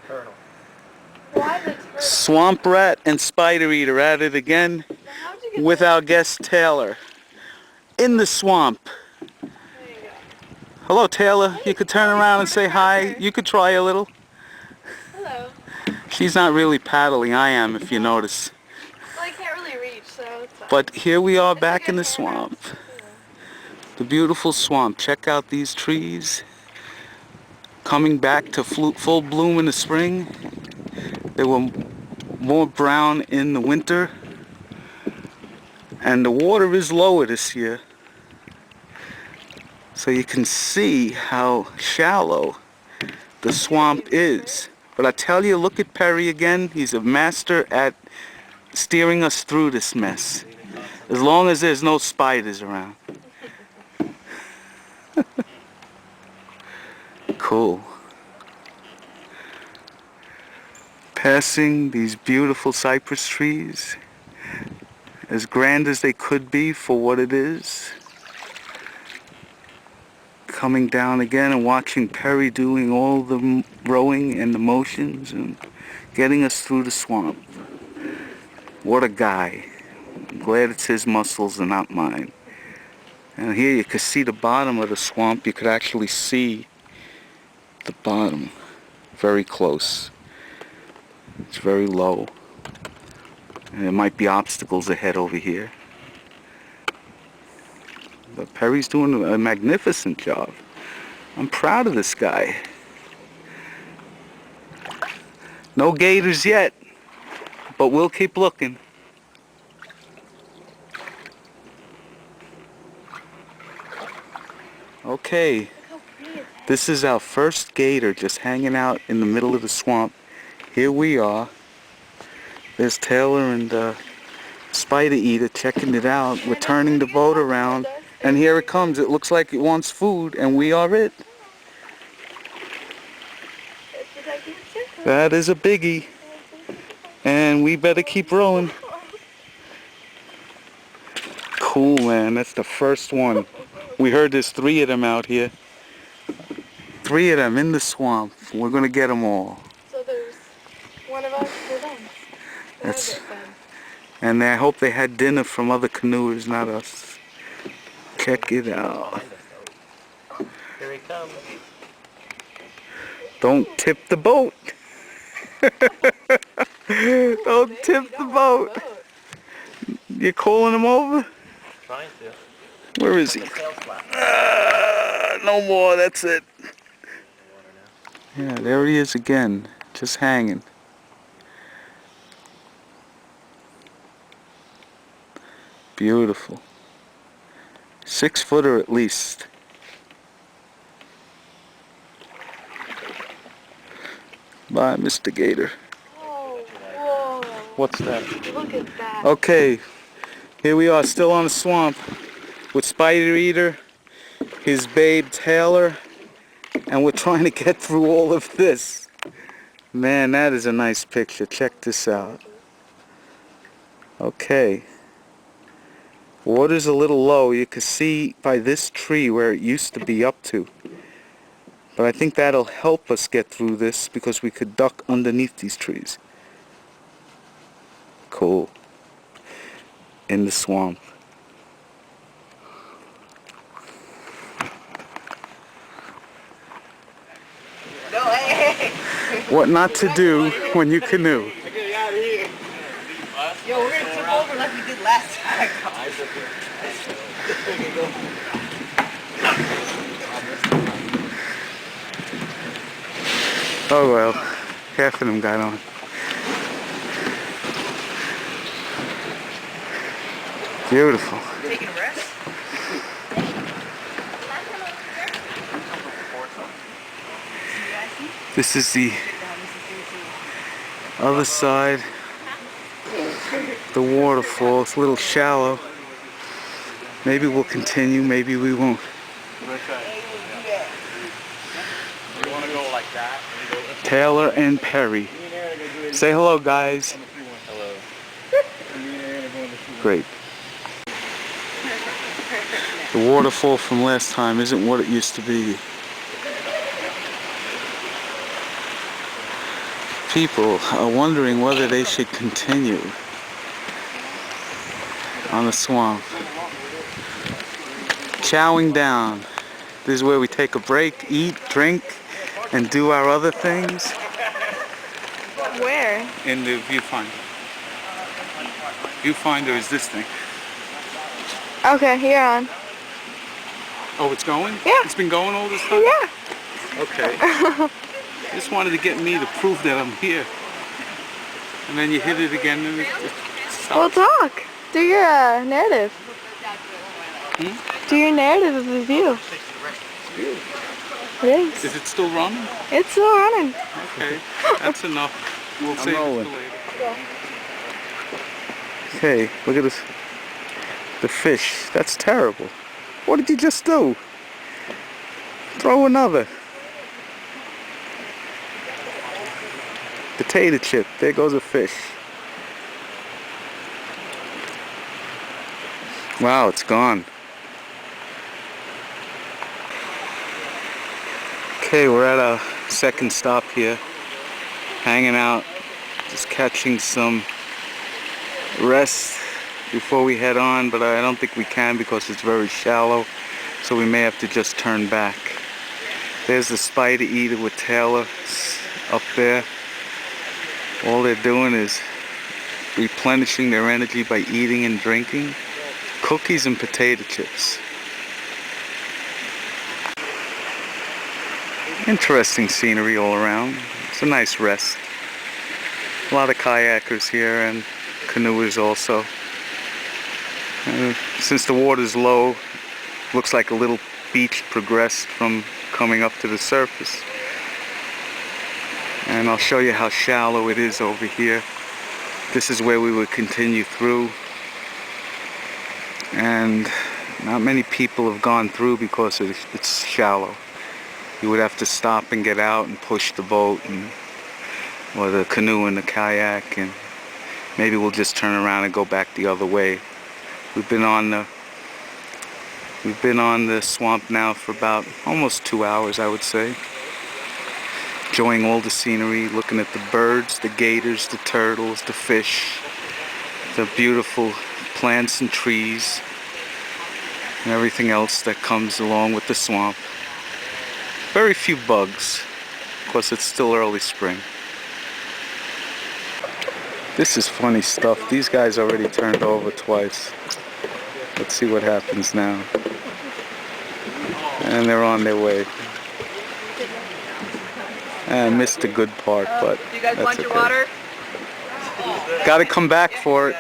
Turtle. Why the turtle? Swamp rat and spider eater at it again with our guest Taylor in the swamp. There you go. Hello Taylor, you could turn around and say hi. You could try a little. Hello. She's not really paddling, I am if you notice. Well, I can't really reach, so it's fine. But here we are It's back like in a the hand swamp. rest, you know. The beautiful swamp. Check out these trees. Coming back to full bloom in the spring. They were more brown in the winter. And the water is lower this year. So you can see how shallow the swamp is. But I tell you, look at Perry again. He's a master at steering us through this mess. As long as there's no spiders around. Cool. Passing these beautiful cypress trees. As grand as they could be for what it is. Coming down again and watching Perry doing all the rowing and the motions and getting us through the swamp. What a guy. I'm glad it's his muscles and not mine. And here you can see the bottom of the swamp. You could actually see the bottom very close. It's very low. And there might be obstacles ahead over here. But Perry's doing a magnificent job. I'm proud of this guy. No gators yet, but we'll keep looking. Okay, this is our first gator just hanging out in the middle of the swamp. Here we are. There's Taylor and Spider Eater checking it out. We're turning the boat around. And here it comes. It looks like it wants food, and we are it. That is a biggie. And we better keep rowing. Cool, man. That's the first one. We heard there's 3 of them out here. 3 of them in the swamp. We're going to get them all. So there's one of us for them. That's, and I hope they had dinner from other canoers, not us. Check it out. Here he comes. Don't tip the boat. Don't tip the boat. You're calling him over? Trying to. Where is he? No more, that's it. Yeah, there he is again, just hanging. Beautiful. 6-footer at least. Bye, Mr. Gator. Oh, whoa. What's that? Look at that. Okay, here we are still on the swamp with Spider Eater, his babe Taylor, and we're trying to get through all of this. Man, that is a nice picture. Check this out. Okay. Water's a little low. You can see by this tree where it used to be up to. But I think that'll help us get through this because we could duck underneath these trees. Cool. In the swamp. No, hey. What not to do when you canoe. Yo, we're gonna tip over like we did last time. Oh well, half of them got on. Beautiful. Taking a rest? This is the other side. The waterfall. It's a little shallow. Maybe we'll continue, maybe we won't. You want to go like that? Taylor and Perry. Say hello, guys. Hello. Great. The waterfall from last time isn't what it used to be. people are wondering whether they should continue on the swamp. Chowing down. This is where we take a break, eat, drink, and do our other things. Where? In the viewfinder. Viewfinder is this thing. Okay, you're on. Oh, it's going? Yeah. It's been going all this time? Yeah. Okay. Just wanted to get me to prove that I'm here. And then you hit it again and it Well, stops. talk. Do your narrative. Do your narrative of the view. It is. Is it still running? It's still running. Okay, that's enough. We'll save it rolling. for later. Hey, look at this. The fish. That's terrible. What did you just do? Throw another. Potato chip. There goes a fish. Wow, it's gone. Okay, we're at our second stop here. Hanging out, just catching some rest before we head on, but I don't think we can because it's very shallow, so we may have to just turn back. There's the spider eater with Taylor up there. All they're doing is replenishing their energy by eating and drinking cookies and potato chips. Interesting scenery all around. It's a nice rest. A lot of kayakers here and canoers also. Since the water's low, looks like a little beach progressed from coming up to the surface. And I'll show you how shallow it is over here. This is where we would continue through. And not many people have gone through because it's shallow. You would have to stop and get out and push the boat or the canoe and the kayak, and maybe we'll just turn around and go back the other way. We've been on the swamp now for about almost 2 hours, I would say. Enjoying all the scenery, looking at the birds, the gators, the turtles, the fish, the beautiful plants and trees, and everything else that comes along with the swamp. Very few bugs, because it's still early spring. This is funny stuff. These guys already turned over twice. Let's see what happens now. And they're on their way. I missed the good part, but Do you guys that's want your okay. water? Gotta come back for it.